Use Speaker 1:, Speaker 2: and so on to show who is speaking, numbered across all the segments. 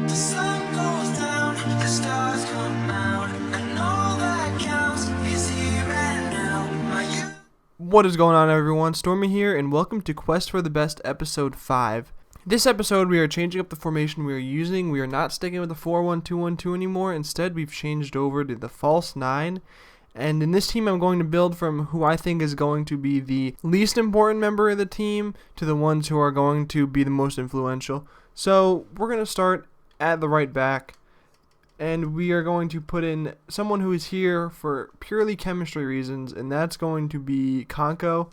Speaker 1: The sun goes down, the stars come out, and all that counts is here and now.
Speaker 2: What is going on, everyone? Stormy here, and welcome to Quest for the Best Episode 5. This episode, we are changing up the formation we are using. We are not sticking with the 4-1-2-1-2 anymore. Instead, we've changed over to the false 9. And in this team, I'm going to build from who I think is going to be the least important member of the team to the ones who are going to be the most influential. So, we're going to start at the right back. And we are going to put in someone who is here for purely chemistry reasons, and that's going to be Kanko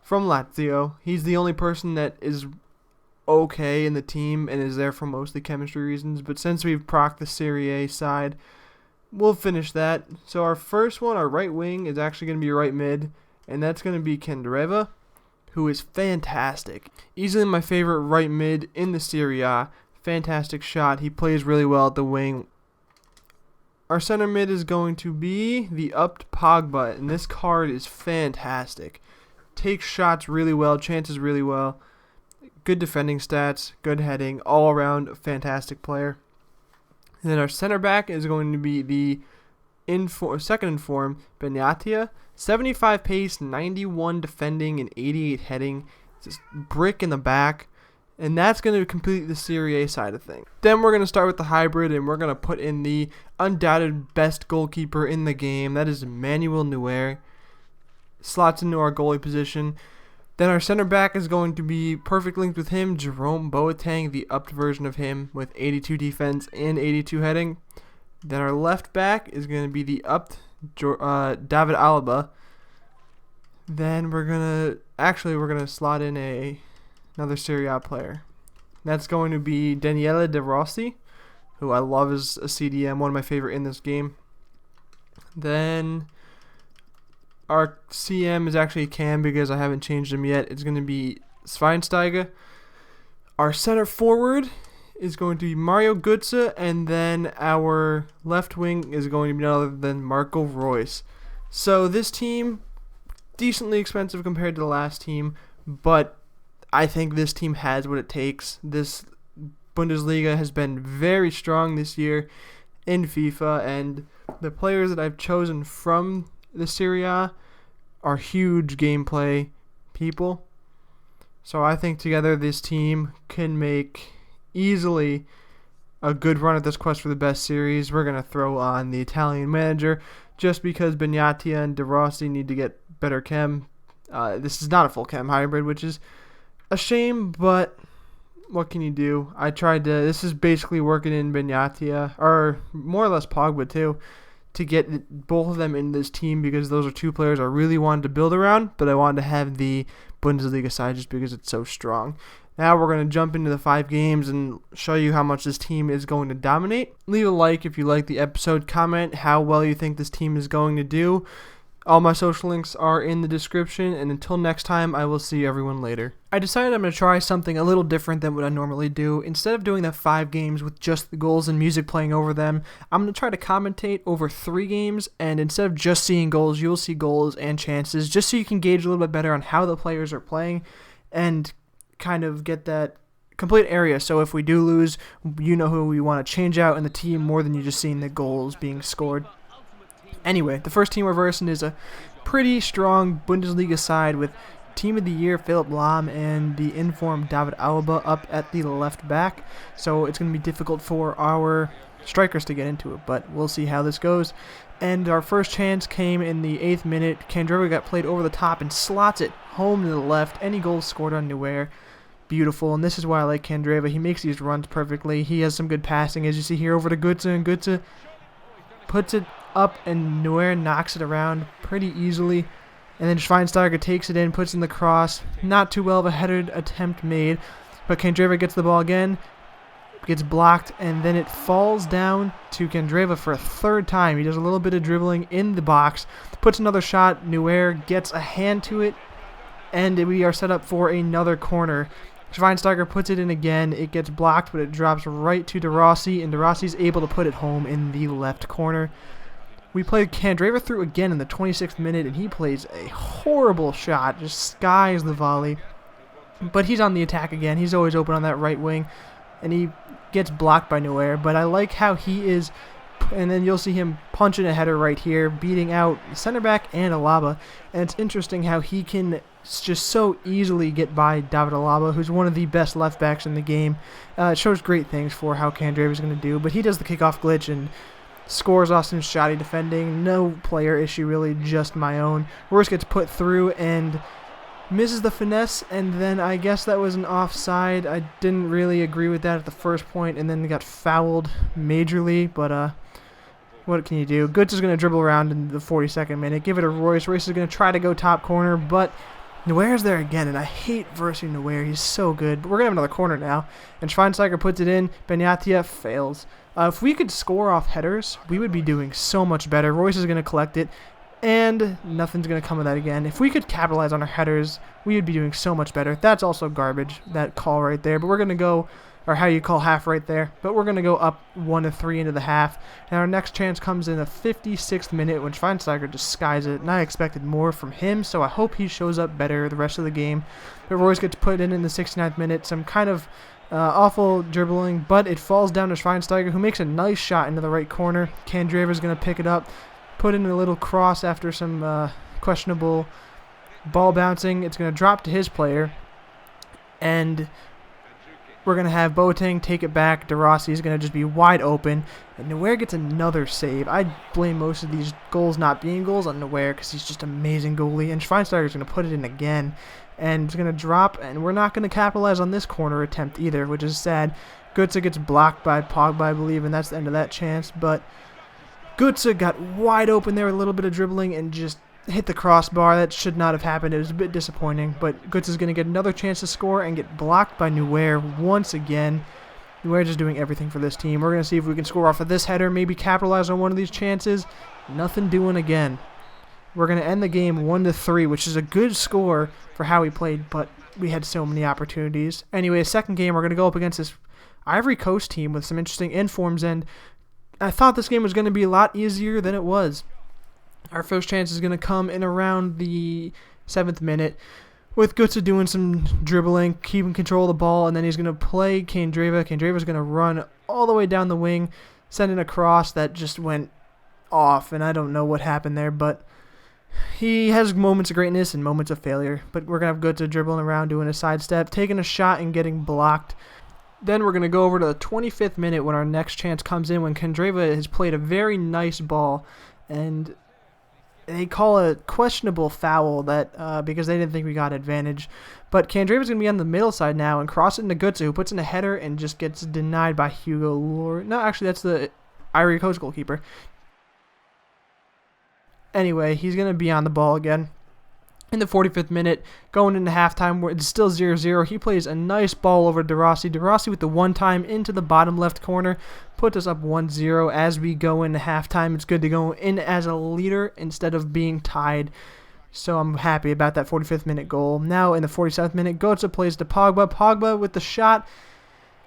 Speaker 2: from Lazio. He's the only person that is okay in the team and is there for mostly chemistry reasons, but since we've procced the Serie A side, we'll finish that. So our first one, our right wing, is actually going to be right mid, and that's going to be Candreva, who is fantastic. Easily my favorite right mid in the Serie A. Fantastic shot. He plays really well at the wing. Our center mid is going to be the upped Pogba, and this card is fantastic. Takes shots really well, chances really well. Good defending stats, good heading, all around fantastic player. And then our center back is going to be the second in form, Benatia. 75 pace, 91 defending, and 88 heading. Just brick in the back. And that's going to complete the Serie A side of things. Then we're going to start with the hybrid, and we're going to put in the undoubted best goalkeeper in the game. That is Manuel Neuer. Slots into our goalie position. Then our center back is going to be perfect linked with him, Jerome Boateng, the upped version of him with 82 defense and 82 heading. Then our left back is going to be the upped David Alaba. Then we're going to slot in another Serie A player. That's going to be Daniele De Rossi, who I love as a CDM, one of my favorite in this game. Then our CM is actually Cam because I haven't changed him yet. It's going to be Schweinsteiger. Our center forward is going to be Mario Götze, and then our left wing is going to be none other than Marco Reus. So this team, decently expensive compared to the last team, but I think this team has what it takes. This Bundesliga has been very strong this year in FIFA, and the players that I've chosen from the Serie A are huge gameplay people. So I think together this team can make easily a good run at this Quest for the Best series. We're going to throw on the Italian manager just because Benatia and De Rossi need to get better chem. This is not a full chem hybrid, which is a shame, but what can you do? This is basically working in Benatia, or more or less Pogba too, to get both of them in this team because those are two players I really wanted to build around, but I wanted to have the Bundesliga side just because it's so strong. Now we're going to jump into the 5 games and show you how much this team is going to dominate. Leave a like if you like the episode. Comment how well you think this team is going to do. All my social links are in the description, and until next time, I will see everyone later. I decided I'm going to try something a little different than what I normally do. Instead of doing the 5 games with just the goals and music playing over them, I'm going to try to commentate over 3 games, and instead of just seeing goals, you'll see goals and chances, just so you can gauge a little bit better on how the players are playing, and kind of get that complete area. So if we do lose, you know who we want to change out in the team more than you just seeing the goals being scored. Anyway, the first team we're versing is a pretty strong Bundesliga side with Team of the Year Philipp Lahm and the informed David Alaba up at the left back. So it's going to be difficult for our strikers to get into it, but we'll see how this goes. And our first chance came in the 8th minute. Candreva got played over the top and slots it home to the left. Any goals scored on Neuer. Beautiful, and this is why I like Candreva. He makes these runs perfectly. He has some good passing, as you see here, over to Götze, and Götze puts it up, and Neuer knocks it around pretty easily. And then Schweinsteiger takes it in, puts in the cross. Not too well of a headed attempt made, but Candreva gets the ball again, gets blocked, and then it falls down to Candreva for a 3rd time. He does a little bit of dribbling in the box, puts another shot. Neuer gets a hand to it, and we are set up for another corner. Schweinsteiger puts it in again. It gets blocked, but it drops right to De Rossi, and De Rossi's able to put it home in the left corner. We played Candreva through again in the 26th minute, and he plays a horrible shot, just skies the volley. But he's on the attack again. He's always open on that right wing, and he gets blocked by Neuer, but I like how he is, and then you'll see him punching a header right here, beating out center back and Alaba, and it's interesting how he can just so easily get by David Alaba, who's one of the best left backs in the game. It shows great things for how Candreva is going to do, but he does the kickoff glitch and scores off some shoddy defending. No player issue really, just my own. Royce gets put through and misses the finesse, and then I guess that was an offside. I didn't really agree with that at the first point, and then got fouled majorly, but what can you do? Götze is going to dribble around in the 42nd minute, give it to Royce. Royce is going to try to go top corner, but Neuer's there again, and I hate versing Neuer. He's so good. But we're going to have another corner now, and Schweinsteiger puts it in. Benatia fails. If we could score off headers, we would be doing so much better. Royce is going to collect it, and nothing's going to come of that again. If we could capitalize on our headers, we would be doing so much better. That's also garbage, that call right there. But we're going to go, or how you call half right there. But we're going to go up 1-3 into the half. And our next chance comes in the 56th minute when Schweinsteiger just skies it. And I expected more from him, so I hope he shows up better the rest of the game. But Royce gets put in the 69th minute. Some kind of awful dribbling, but it falls down to Schweinsteiger, who makes a nice shot into the right corner. Candreva is going to pick it up, put in a little cross after some questionable ball bouncing. It's going to drop to his player, and we're going to have Boateng take it back. De Rossi is going to just be wide open, and Neuer gets another save. I blame most of these goals not being goals on Neuer because he's just an amazing goalie, and Schweinsteiger is going to put it in again, and it's going to drop, and we're not going to capitalize on this corner attempt either, which is sad. Götze gets blocked by Pogba, I believe, and that's the end of that chance, but Götze got wide open there with a little bit of dribbling and just hit the crossbar. That should not have happened. It was a bit disappointing, but Götze is going to get another chance to score and get blocked by Neuer once again. Neuer just doing everything for this team. We're going to see if we can score off of this header, maybe capitalize on one of these chances. Nothing doing again. We're going to end the game 1-3, which is a good score for how we played, but we had so many opportunities. Anyway, second game, we're going to go up against this Ivory Coast team with some interesting informs, and I thought this game was going to be a lot easier than it was. Our first chance is going to come in around the 7th minute with Götze doing some dribbling, keeping control of the ball, and then he's going to play Candreva. Candreva's going to run all the way down the wing, sending a cross that just went off, and I don't know what happened there, but he has moments of greatness and moments of failure. But we're going to have Götze dribbling around, doing a sidestep, taking a shot and getting blocked. Then we're going to go over to the 25th minute when our next chance comes in, when Candreva has played a very nice ball, and they call a questionable foul that because they didn't think we got advantage. But Candreva's going to be on the middle side now and cross it into Götze, who puts in a header and just gets denied by Hugo Lloris. No, actually, that's the Ivory Coast goalkeeper. Anyway, he's going to be on the ball again. In the 45th minute, going into halftime, where it's still 0-0, he plays a nice ball over De Rossi. De Rossi with the one-time into the bottom left corner, puts us up 1-0 as we go into halftime. It's good to go in as a leader instead of being tied, so I'm happy about that 45th minute goal. Now in the 47th minute, Götze plays to Pogba. Pogba with the shot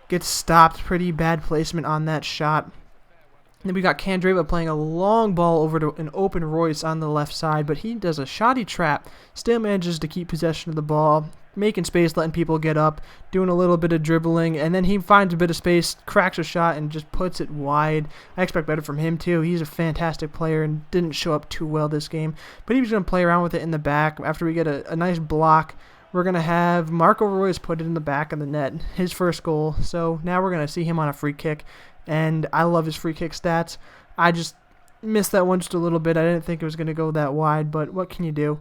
Speaker 2: gets stopped. Pretty bad placement on that shot. Then we got Candreva playing a long ball over to an open Royce on the left side, but he does a shoddy trap, still manages to keep possession of the ball, making space, letting people get up, doing a little bit of dribbling, and then he finds a bit of space, cracks a shot, and just puts it wide. I expect better from him, too. He's a fantastic player and didn't show up too well this game, but he was going to play around with it in the back. After we get a nice block, we're going to have Marco Royce put it in the back of the net, his first goal. So now we're going to see him on a free kick, and I love his free kick stats. I just missed that one just a little bit. I didn't think it was going to go that wide, but what can you do?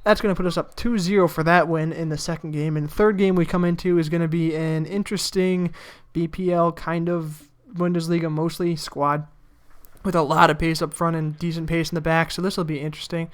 Speaker 2: That's going to put us up 2-0 for that win in the second game. And the third game we come into is going to be an interesting BPL kind of Bundesliga mostly squad with a lot of pace up front and decent pace in the back, so this will be interesting.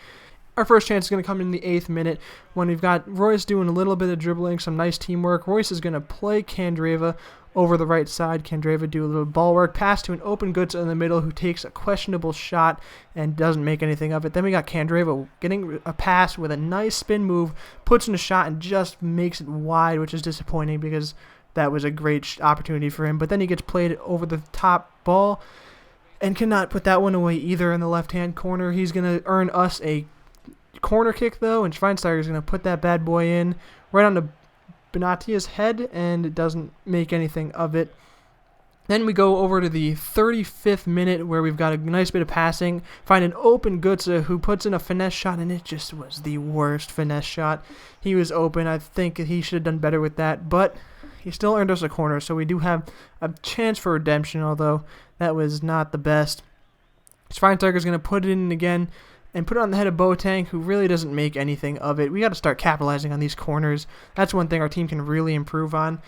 Speaker 2: Our first chance is going to come in the 8th minute when we've got Royce doing a little bit of dribbling, some nice teamwork. Royce is going to play Candreva over the right side. Candreva do a little ball work, pass to an open Götze in the middle who takes a questionable shot and doesn't make anything of it. Then we got Candreva getting a pass with a nice spin move, puts in a shot and just makes it wide, which is disappointing because that was a great opportunity for him. But then he gets played over the top ball and cannot put that one away either in the left-hand corner. He's going to earn us a corner kick, though, and Schweinsteiger is going to put that bad boy in right on the Benatia's head, and it doesn't make anything of it. Then we go over to the 35th minute where we've got a nice bit of passing. Find an open Götze who puts in a finesse shot, and it just was the worst finesse shot. He was open. I think he should have done better with that, but he still earned us a corner, so we do have a chance for redemption, although that was not the best. Schweinsteiger's going to put it in again and put it on the head of Boateng, who really doesn't make anything of it. We got to start capitalizing on these corners. That's one thing our team can really improve on.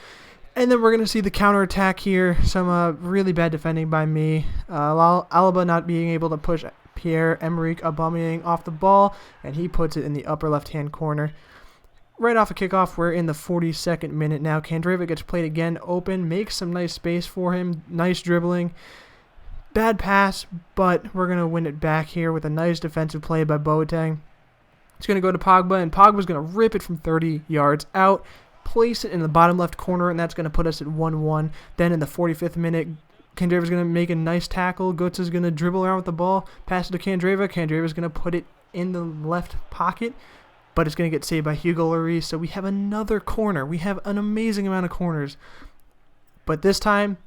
Speaker 2: And then we're going to see the counterattack here. Some really bad defending by me. Alaba not being able to push Pierre-Emerick Aubameyang off the ball, and he puts it in the upper left-hand corner. Right off a kickoff, we're in the 42nd minute now. Kandreva gets played again open, makes some nice space for him. Nice dribbling. Bad pass, but we're going to win it back here with a nice defensive play by Boateng. It's going to go to Pogba, and Pogba's going to rip it from 30 yards out, place it in the bottom left corner, and that's going to put us at 1-1. Then in the 45th minute, Kandreva's going to make a nice tackle. Götze's going to dribble around with the ball, pass it to Kandreva. Kandreva's going to put it in the left pocket, but it's going to get saved by Hugo Lloris. So we have another corner. We have an amazing amount of corners. But this time,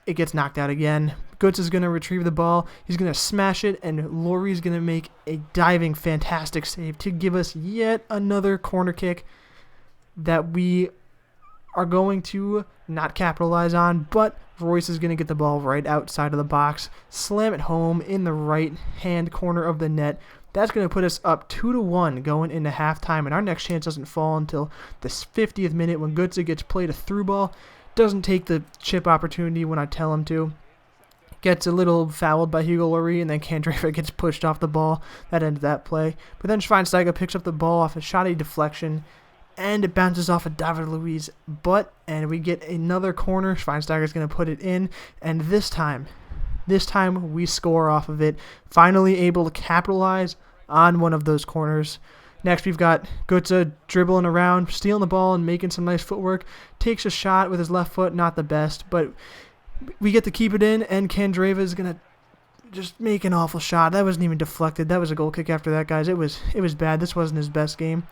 Speaker 2: it gets knocked out again. Götze's going to retrieve the ball. He's going to smash it, and Lloris going to make a diving, fantastic save to give us yet another corner kick that we are going to not capitalize on, but Royce is going to get the ball right outside of the box, slam it home in the right-hand corner of the net. That's going to put us up 2-1 going into halftime, and our next chance doesn't fall until the 50th minute when Götze gets played a through ball. Doesn't take the chip opportunity when I tell him to. Gets a little fouled by Hugo Lloris, and then Kandreva gets pushed off the ball. That ended that play. But then Schweinsteiger picks up the ball off a shoddy deflection, and it bounces off of David Luiz's butt, and we get another corner. Schweinsteiger's going to put it in, and this time we score off of it. Finally able to capitalize on one of those corners. Next, we've got Götze dribbling around, stealing the ball and making some nice footwork. Takes a shot with his left foot, not the best, but we get to keep it in, and Kandreva is going to just make an awful shot. That wasn't even deflected. That was a goal kick after that, guys. It was bad. This wasn't his best game.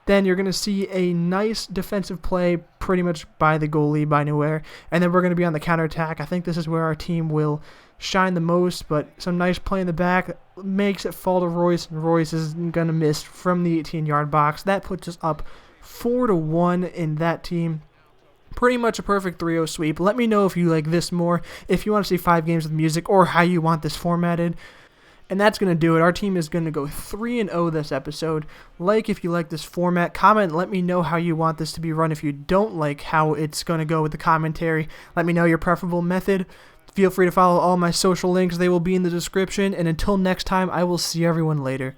Speaker 2: Then you're going to see a nice defensive play pretty much by the goalie, by Neuer, and then we're going to be on the counterattack. I think this is where our team will shine the most, but some nice play in the back makes it fall to Royce, and Royce is going to miss from the 18-yard box. That puts us up 4-1 in that team. Pretty much a perfect 3-0 sweep. Let me know if you like this more, if you want to see 5 games with music, or how you want this formatted. And that's going to do it. Our team is going to go 3-0 this episode. Like if you like this format. Comment, let me know how you want this to be run. If you don't like how it's going to go with the commentary, let me know your preferable method. Feel free to follow all my social links. They will be in the description. And until next time, I will see everyone later.